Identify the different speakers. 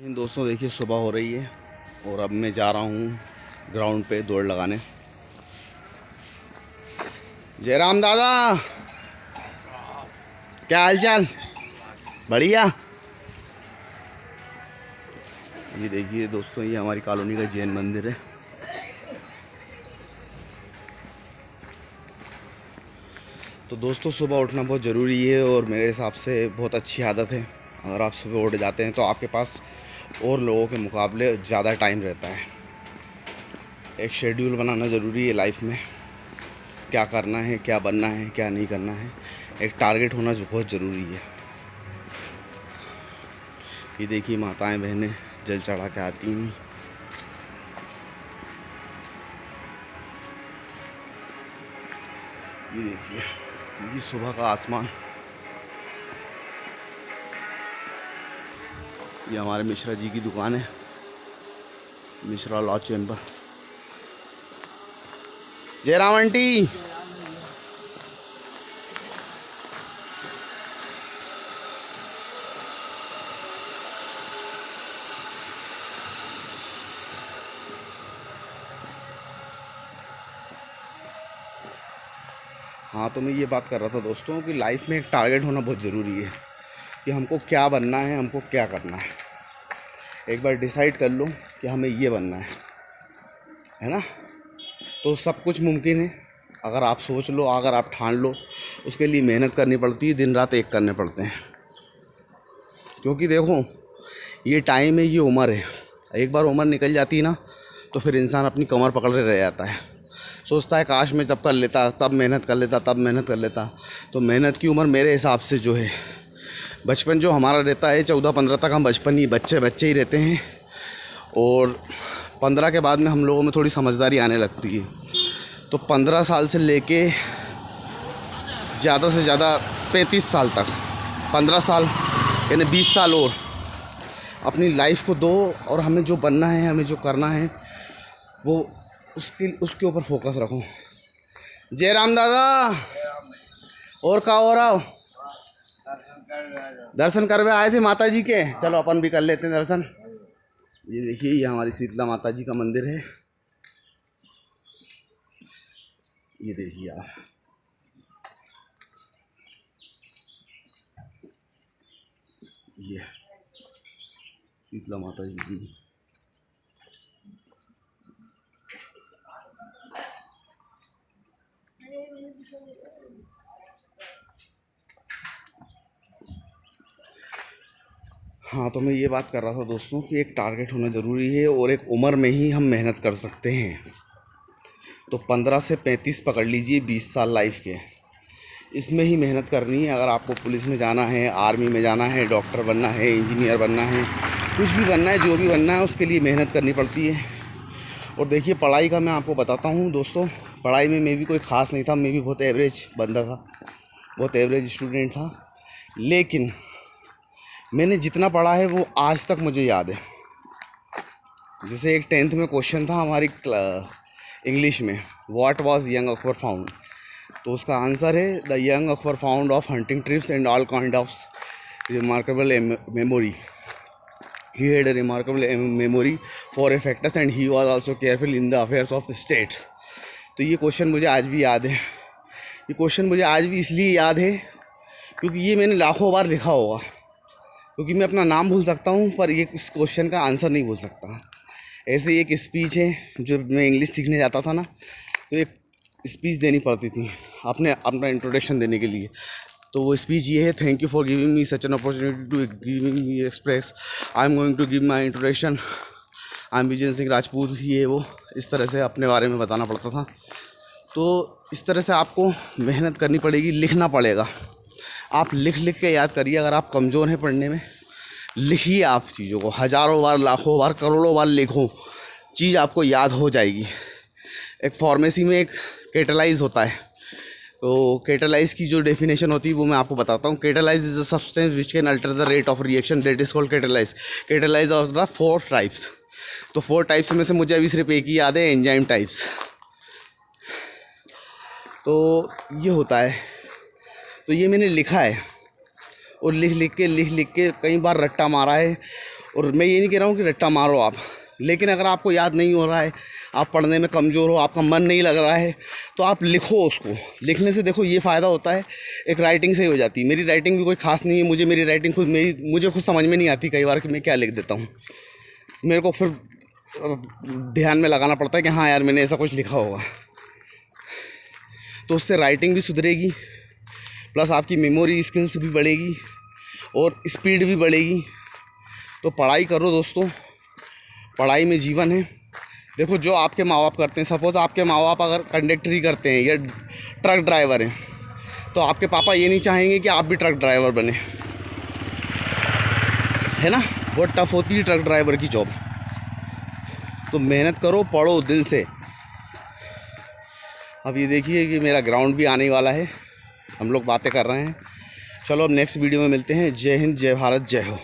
Speaker 1: दोस्तों देखिए सुबह हो रही है और अब मैं जा रहा हूँ ग्राउंड पे दौड़ लगाने। जयराम दादा, क्या हाल चाल? बढ़िया। ये देखिए दोस्तों, ये हमारी कॉलोनी का जैन मंदिर है। तो दोस्तों सुबह उठना बहुत ज़रूरी है और मेरे हिसाब से बहुत अच्छी आदत है। अगर आप सुबह उठ जाते हैं तो आपके पास और लोगों के मुकाबले ज़्यादा टाइम रहता है। एक शेड्यूल बनाना ज़रूरी है लाइफ में, क्या करना है, क्या बनना है, क्या नहीं करना है। एक टारगेट होना बहुत ज़रूरी है। ये देखिए माताएं बहनें जल चढ़ा के आती हैं। ये देखिए ये सुबह का आसमान। ये हमारे मिश्रा जी की दुकान है, Mishra law chamber. Jairam aunty, हाँ तो मैं ये बात कर रहा था दोस्तों कि लाइफ में एक टारगेट होना बहुत ज़रूरी है कि हमको क्या बनना है, हमको क्या करना है। एक बार डिसाइड कर लो कि हमें ये बनना है ना, तो सब कुछ मुमकिन है। अगर आप सोच लो, अगर आप ठान लो, उसके लिए मेहनत करनी पड़ती है, दिन रात एक करने पड़ते हैं। क्योंकि देखो ये टाइम है, ये उम्र है, एक बार उम्र निकल जाती है ना तो फिर इंसान अपनी कमर पकड़े रह जाता है। सोचता है काश मैं तब कर लेता, तब मेहनत कर लेता, तब मेहनत कर लेता। तो मेहनत की उम्र मेरे हिसाब से जो है, बचपन जो हमारा रहता है 14-15 तक हम बचपन ही बच्चे ही रहते हैं, और 15 के बाद में हम लोगों में थोड़ी समझदारी आने लगती है। तो 15 साल से लेके ज़्यादा से ज़्यादा 35 साल तक, 15 साल यानी 20 साल और अपनी लाइफ को दो, और हमें जो बनना है, हमें जो करना है, वो उसके ऊपर फोकस रखो। जयराम दादा, और क्या हो रहा हो? दर्शन करवे आए थे माता जी के, चलो अपन भी कर लेते हैं दर्शन। ये देखिए ये हमारी शीतला माता जी का मंदिर है। ये देखिए आप, ये शीतला माता जी की। हाँ तो मैं ये बात कर रहा था दोस्तों कि एक टारगेट होना ज़रूरी है और एक उम्र में ही हम मेहनत कर सकते हैं। तो 15 से 35 पकड़ लीजिए, 20 साल लाइफ के, इसमें ही मेहनत करनी है। अगर आपको पुलिस में जाना है, आर्मी में जाना है, डॉक्टर बनना है, इंजीनियर बनना है, कुछ भी बनना है, जो भी बनना है, उसके लिए मेहनत करनी पड़ती है। और देखिए पढ़ाई का मैं आपको बताता हूँ दोस्तों, पढ़ाई में मैं भी कोई ख़ास नहीं था, मैं भी बहुत एवरेज बंदा था, बहुत एवरेज स्टूडेंट था। लेकिन मैंने जितना पढ़ा है वो आज तक मुझे याद है। जैसे एक 10th में क्वेश्चन था हमारी इंग्लिश में, what was young Akbar found, तो उसका आंसर है the young Akbar found of hunting trips and all kind of remarkable memory, he had a remarkable memory for factors and he was also careful in the affairs of states। तो ये question मुझे आज भी याद है। ये question मुझे आज भी इसलिए याद है क्योंकि ये मैंने लाखों बार लिखा होगा। क्योंकि मैं अपना नाम भूल सकता हूँ पर ये इस क्वेश्चन का आंसर नहीं भूल सकता। ऐसे एक स्पीच है, जो मैं इंग्लिश सीखने जाता था ना, तो एक स्पीच देनी पड़ती थी अपना इंट्रोडक्शन देने के लिए। तो वो स्पीच ये है, thank you for giving me such an opportunity to giving me express, I am going to give my introduction, I am Vijay Singh Rajput. ये वो इस तरह से अपने बारे में बताना पड़ता था। तो इस तरह से आपको मेहनत करनी पड़ेगी, लिखना पड़ेगा। आप लिख के याद करिए। अगर आप कमज़ोर हैं पढ़ने में, लिखिए आप चीज़ों को, हज़ारों बार, लाखों बार, करोड़ों बार लिखो, चीज़ आपको याद हो जाएगी। एक फार्मेसी में एक कैटालाइज होता है, तो कैटालाइज की जो डेफिनेशन होती है वो मैं आपको बताता हूँ। Catalyse is a substance which can alter the rate of reaction, that is called catalyse. Catalyse of the 4 types. तो 4 टाइप्स में से मुझे अभी सिर्फ एक ही याद है, एंजाइम टाइप्स। तो ये होता है, तो ये मैंने लिखा है और लिख के कई बार रट्टा मारा है और मैं ये नहीं कह रहा हूँ कि रट्टा मारो आप, लेकिन अगर आपको याद नहीं हो रहा है, आप पढ़ने में कमज़ोर हो, आपका मन नहीं लग रहा है, तो आप लिखो उसको। लिखने से देखो ये फ़ायदा होता है, एक राइटिंग सही हो जाती है। मेरी राइटिंग भी कोई ख़ास नहीं है, मेरी राइटिंग मुझे खुद समझ में नहीं आती कई बार कि मैं क्या लिख देता हूँ। मेरे को फिर ध्यान में लगाना पड़ता है कि हाँ यार मैंने ऐसा कुछ लिखा होगा। तो उससे राइटिंग भी सुधरेगी, प्लस आपकी मेमोरी स्किल्स भी बढ़ेगी और स्पीड भी बढ़ेगी। तो पढ़ाई करो दोस्तों, पढ़ाई में जीवन है। देखो जो आपके माँ बाप करते हैं, सपोज़ आपके माँ बाप अगर कंडक्टरी करते हैं या ट्रक ड्राइवर हैं, तो आपके पापा ये नहीं चाहेंगे कि आप भी ट्रक ड्राइवर बने, है ना। बहुत टफ होती है ट्रक ड्राइवर की जॉब। तो मेहनत करो, पढ़ो दिल से। अब ये देखिए कि मेरा ग्राउंड भी आने वाला है, हम लोग बातें कर रहे हैं। चलो अब नेक्स्ट वीडियो में मिलते हैं। जय हिंद, जय भारत, जय हो।